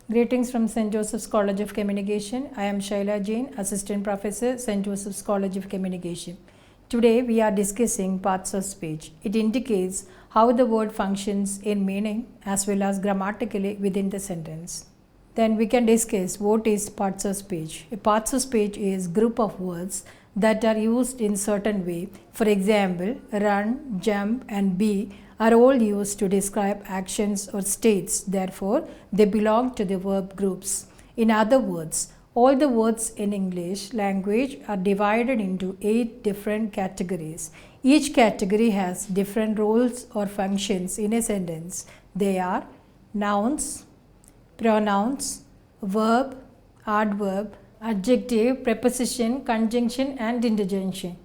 Greetings from St. Joseph's College of Communication. I am Sjcc, Assistant Professor, St. Joseph's College of Communication. Today we are discussing parts of speech. It indicates how the word functions in meaning as well as grammatically within the sentence. Then we can discuss what is parts of speech. A parts of speech is group of words that are used in certain way. For example, run, jump and be are all used to describe actions or states. Therefore, they belong to the verb groups. In other words, all the words in English language are divided into 8 different categories. Each category has different roles or functions in a sentence. They are nouns, pronouns, verb, adverb, adjective, preposition, conjunction and interjection.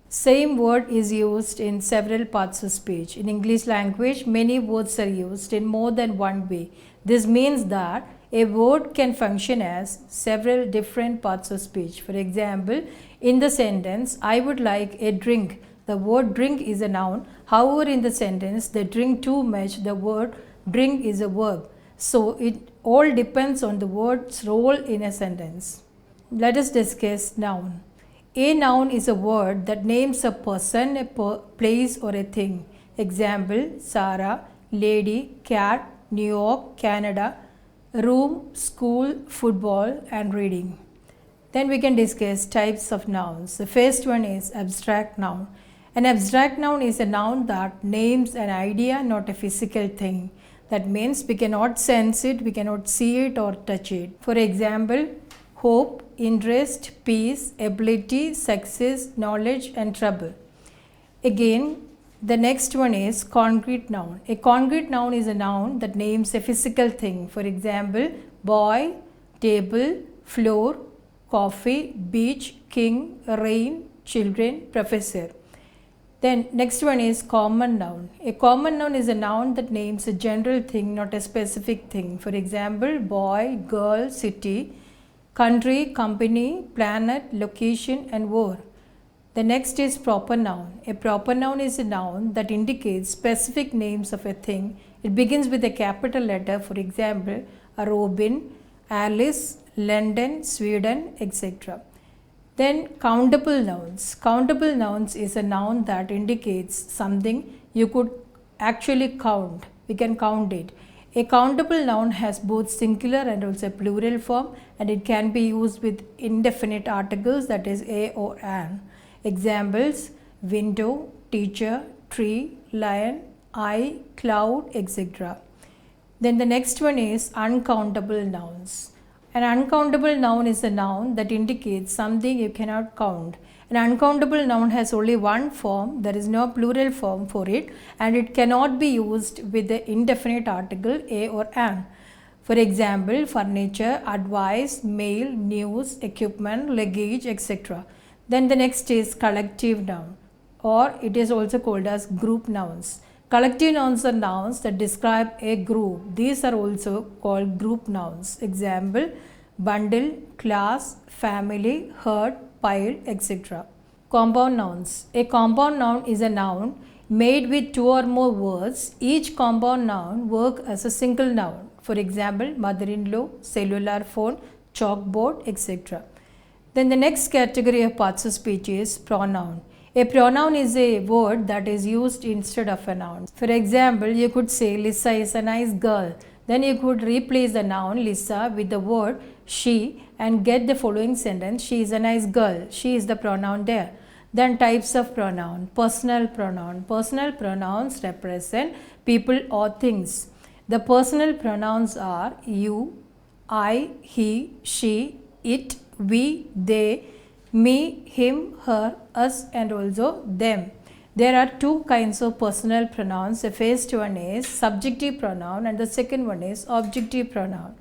Same word is used in several parts of speech. In English language, many words are used in more than one way. This means that a word can function as several different parts of speech. For example, in the sentence, I would like a drink. The word drink is a noun. However, in the sentence, they drink too much, the word drink is a verb. So, it all depends on the word's role in a sentence. Let us discuss noun. A noun is a word that names a person, a place or a thing. Example, Sarah, lady, cat, New York, Canada, room, school, football and reading. Then we can discuss types of nouns. The first one is abstract noun. An abstract noun is a noun that names an idea, not a physical thing. That means we cannot sense it, we cannot see it or touch it. For example, hope, interest, peace, ability, success, knowledge and trouble. Again, the next one is concrete noun. A concrete noun is a noun that names a physical thing. For example, boy, table, floor, coffee, beach, king, rain, children, professor. Then next one is common noun. A common noun is a noun that names a general thing, not a specific thing. For example, boy, girl, city, country, company, planet, location and war. The next is proper noun. A proper noun is a noun that indicates specific names of a thing. It begins with a capital letter, for example, Robin, Alice, London, Sweden, etc. Then countable nouns. Countable nouns is a noun that indicates something you could actually count. We can count it. A countable noun has both singular and also plural form and it can be used with indefinite articles, that is a or an. Examples, window, teacher, tree, lion, eye, cloud, etc. Then the next one is uncountable nouns. An uncountable noun is a noun that indicates something you cannot count. An uncountable noun has only one form, there is no plural form for it and it cannot be used with the indefinite article a or an. For example, furniture, advice, mail, news, equipment, luggage, etc. Then the next is collective noun, or it is also called as group nouns. Collective nouns are nouns that describe a group. These are also called group nouns. Example, bundle, class, family, herd, pile, etc. Compound nouns. A compound noun is a noun made with 2 or more words. Each compound noun works as a single noun. For example, mother-in-law, cellular phone, chalkboard, etc. Then the next category of parts of speech is pronoun. A pronoun is a word that is used instead of a noun. For example, you could say Lisa is a nice girl. Then you could replace the noun Lisa with the word she and get the following sentence, she is a nice girl. She is the pronoun there. Then types of pronoun. Personal pronoun. Personal pronouns represent people or things. The personal pronouns are you, I, he, she, it, we, they, me, him, her, us and also them. There are 2 kinds of personal pronouns. The first one is subjective pronoun and the second one is objective pronoun.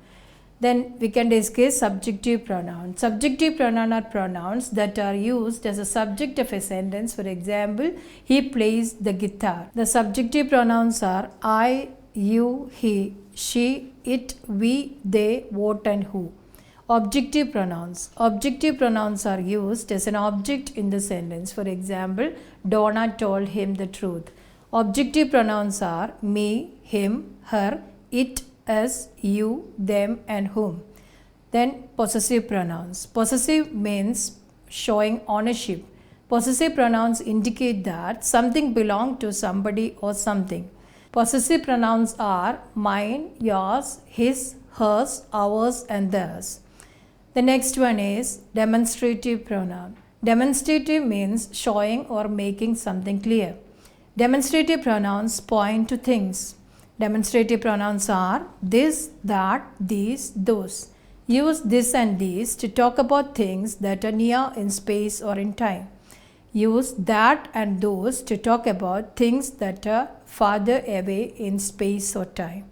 Then we can discuss subjective pronoun. Subjective pronoun are pronouns that are used as a subject of a sentence. For example, he plays the guitar. The subjective pronouns are I, you, he, she, it, we, they, what and who. Objective pronouns. Objective pronouns are used as an object in the sentence. For example, Donna told him the truth. Objective pronouns are me, him, her, it, us, you, them and whom. Then possessive pronouns. Possessive means showing ownership. Possessive pronouns indicate that something belongs to somebody or something. Possessive pronouns are mine, yours, his, hers, ours and theirs. The next one is demonstrative pronoun. Demonstrative means showing or making something clear. Demonstrative pronouns point to things. Demonstrative pronouns are this, that, these, those. Use this and these to talk about things that are near in space or in time. Use that and those to talk about things that are farther away in space or time.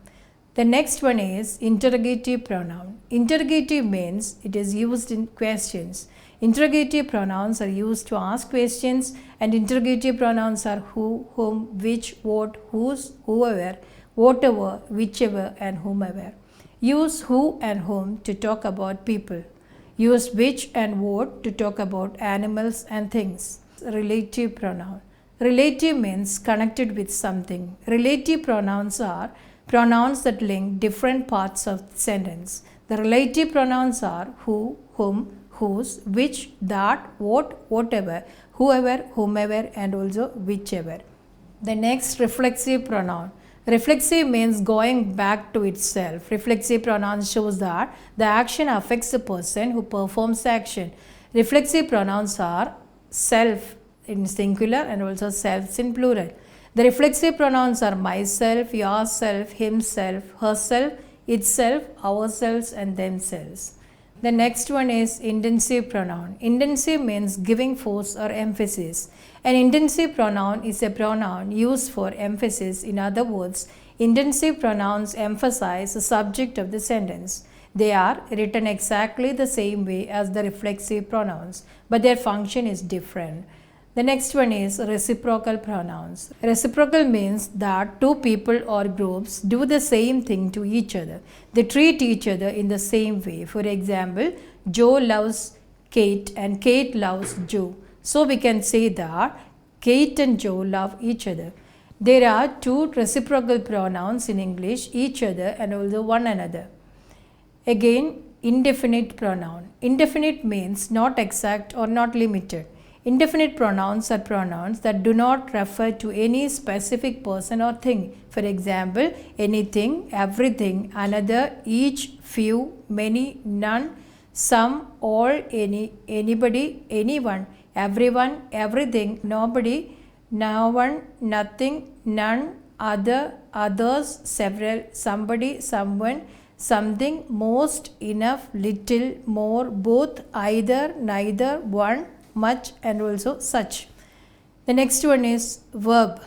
The next one is interrogative pronoun. Interrogative means it is used in questions. Interrogative pronouns are used to ask questions, and interrogative pronouns are who, whom, which, what, whose, whoever, whatever, whichever and whomever. Use who and whom to talk about people. Use which and what to talk about animals and things. Relative pronoun. Relative means connected with something. Relative pronouns are pronouns that link different parts of the sentence. The relative pronouns are who, whom, whose, which, that, what, whatever, whoever, whomever and also whichever. The next reflexive pronoun. Reflexive means going back to itself. Reflexive pronoun shows that the action affects the person who performs the action. Reflexive pronouns are self in singular and also selves in plural. The reflexive pronouns are myself, yourself, himself, herself, itself, ourselves and themselves. The next one is intensive pronoun. Intensive means giving force or emphasis. An intensive pronoun is a pronoun used for emphasis. In other words, intensive pronouns emphasize the subject of the sentence. They are written exactly the same way as the reflexive pronouns, but their function is different. The next one is reciprocal pronouns. Reciprocal means that two people or groups do the same thing to each other. They treat each other in the same way. For example, Joe loves Kate and Kate loves Joe. So we can say that Kate and Joe love each other. There are two reciprocal pronouns in English, each other and also one another. Again, indefinite pronoun. Indefinite means not exact or not limited. Indefinite pronouns are pronouns that do not refer to any specific person or thing. For example, anything, everything, another, each, few, many, none, some, all, any, anybody, anyone, everyone, everything, nobody, no one, nothing, none, other, others, several, somebody, someone, something, most, enough, little, more, both, either, neither, one, much and also such. The next one is verb.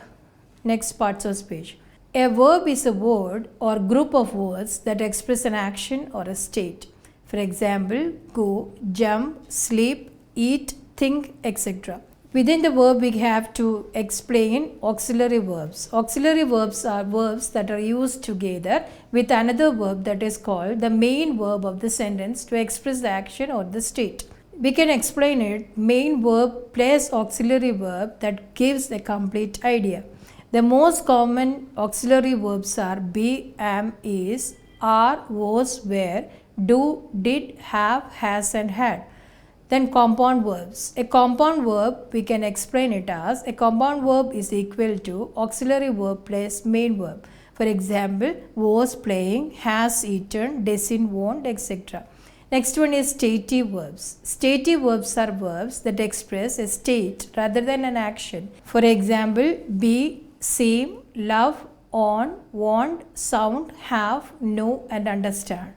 Next parts of speech. A verb is a word or group of words that express an action or a state. For example, go, jump, sleep, eat, think, etc. Within the verb we have to explain auxiliary verbs. Auxiliary verbs are verbs that are used together with another verb that is called the main verb of the sentence to express the action or the state. We can explain it main verb plus auxiliary verb that gives a complete idea. The most common auxiliary verbs are be, am, is, are, was, were, do, did, have, has and had. Then compound verbs. A compound verb we can explain it as a compound verb is equal to auxiliary verb plus main verb. For example, was playing, has eaten, doesn't want, etc. Next one is stative verbs. Stative verbs are verbs that express a state rather than an action. For example, be, seem, love, on, want, sound, have, know and understand.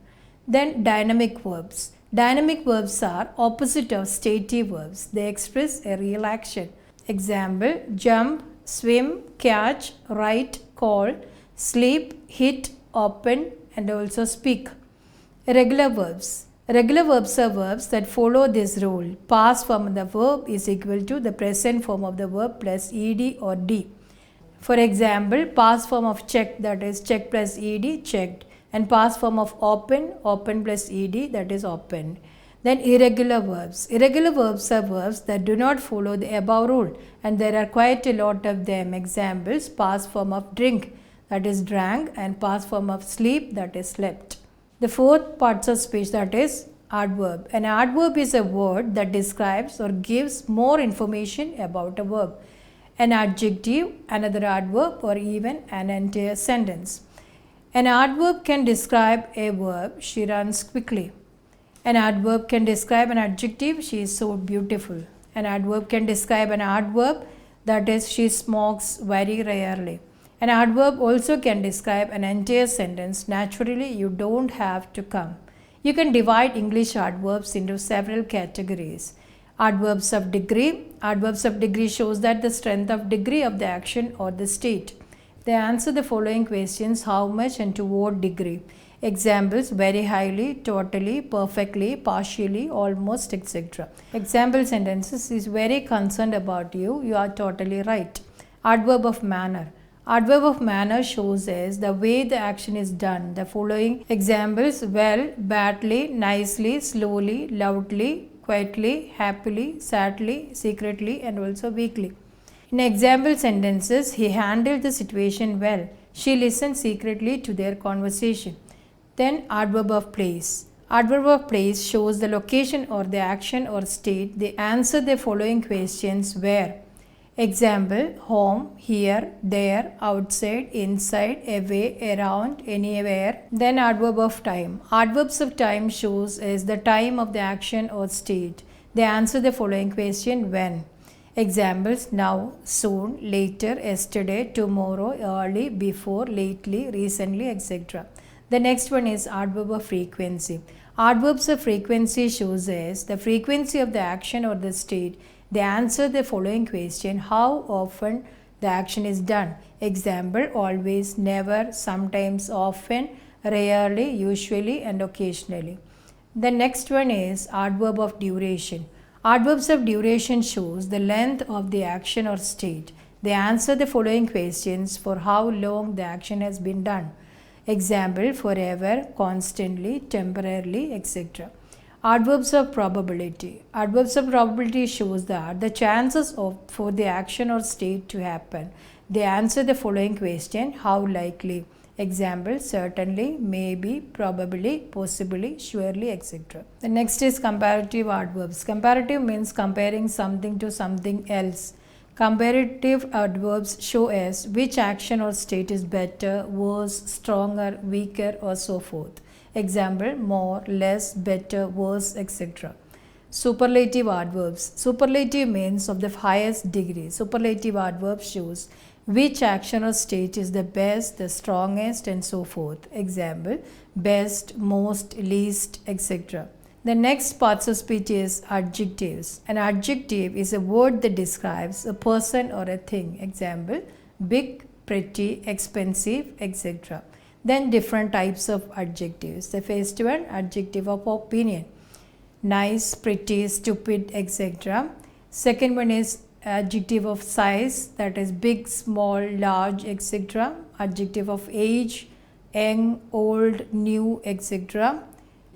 Then dynamic verbs. Dynamic verbs are opposite of stative verbs. They express a real action. Example, jump, swim, catch, write, call, sleep, hit, open and also speak. Irregular verbs. Regular verbs are verbs that follow this rule. Past form of the verb is equal to the present form of the verb plus ed or d. For example, past form of check, that is check plus ed, checked. And past form of open, open plus ed, that is opened. Then irregular verbs. Irregular verbs are verbs that do not follow the above rule, and there are quite a lot of them. Examples, past form of drink, that is drank, and past form of sleep, that is slept. The fourth parts of speech, that is adverb. An adverb is a word that describes or gives more information about a verb. An adjective, another adverb, or even an entire sentence. An adverb can describe a verb, she runs quickly. An adverb can describe an adjective, she is so beautiful. An adverb can describe an adverb, that is, she smokes very rarely. An adverb also can describe an entire sentence. Naturally, you don't have to come. You can divide English adverbs into several categories. Adverbs of degree. Adverbs of degree shows that the strength of degree of the action or the state. They answer the following questions: how much and to what degree. Examples: very highly, totally, perfectly, partially, almost, etc. Example sentences: is very concerned about you. You are totally right. Adverb of manner. Adverb of manner shows us the way the action is done. The following examples: well, badly, nicely, slowly, loudly, quietly, happily, sadly, secretly, and also weakly. In example sentences, he handled the situation well. She listened secretly to their conversation. Then adverb of place. Adverb of place shows the location or the action or state. They answer the following questions: where. Example: home, here, there, outside, inside, away, around, anywhere. Then adverb of time. Adverbs of time shows is the time of the action or state. They answer the following question: when. Examples: now, soon, later, yesterday, tomorrow, early, before, lately, recently, etc. The next one is adverb of frequency. Adverbs of frequency shows us the frequency of the action or the state. They answer the following question: how often the action is done. Example: always, never, sometimes, often, rarely, usually, and occasionally. The next one is adverb of duration. Adverbs of duration shows the length of the action or state. They answer the following questions: for how long the action has been done. Example: forever, constantly, temporarily, etc. Adverbs of probability. Adverbs of probability shows that the chances for the action or state to happen. They answer the following question: how likely. Example: certainly, maybe, probably, possibly, surely, etc. The next is comparative adverbs. Comparative means comparing something to something else. Comparative adverbs show us which action or state is better, worse, stronger, weaker, or so forth. Example: more, less, better, worse, etc. Superlative adverbs. Superlative means of the highest degree. Superlative adverb shows which action or state is the best, the strongest, and so forth. Example: best, most, least, etc. The next parts of speech is adjectives. An adjective is a word that describes a person or a thing. Example: big, pretty, expensive, etc. Then different types of adjectives. The first one, adjective of opinion: nice, pretty, stupid, etc. Second one is adjective of size, that is big, small, large, etc. Adjective of age: young, old, new, etc.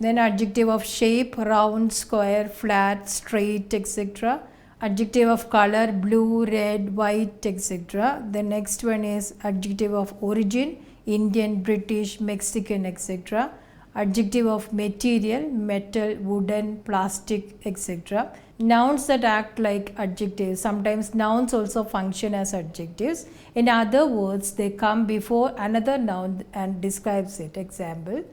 Then adjective of shape: round, square, flat, straight, etc. Adjective of color: blue, red, white, etc. The next one is adjective of origin: Indian, British, Mexican, etc. Adjective of material: metal, wooden, plastic, etc. Nouns that act like adjectives. Sometimes nouns also function as adjectives. In other words, they come before another noun and describes it. Example: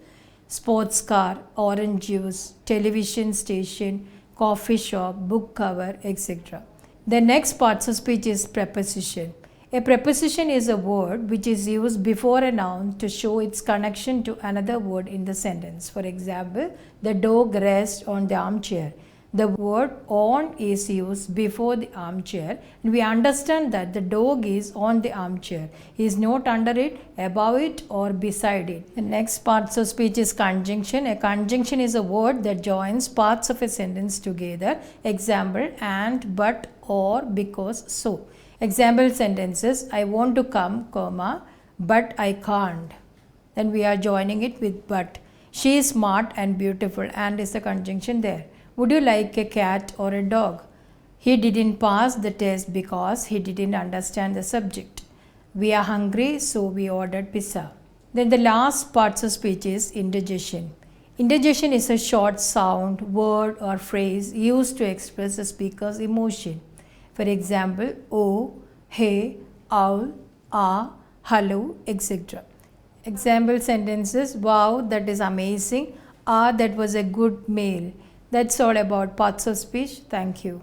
sports car, orange juice, television station, coffee shop, book cover, etc. The next parts of speech is preposition. A preposition is a word which is used before a noun to show its connection to another word in the sentence. For example, the dog rests on the armchair. The word on is used before the armchair, and we understand that the dog is on the armchair. He is not under it, above it, or beside it. The next parts of speech is conjunction. A conjunction is a word that joins parts of a sentence together. Example: and, but, or, because, so. Example sentences: I want to come, comma, but I can't. Then we are joining it with but. She is smart and beautiful, and is the conjunction there. Would you like a cat or a dog? He didn't pass the test because he didn't understand the subject. We are hungry, so we ordered pizza. Then the last parts of speech is interjection. Interjection is a short sound, word or phrase used to express the speaker's emotion. For example, oh, hey, owl, ah, hello, etc. Example sentences: wow, that is amazing. Ah, that was a good meal. That's all about parts of speech. Thank you.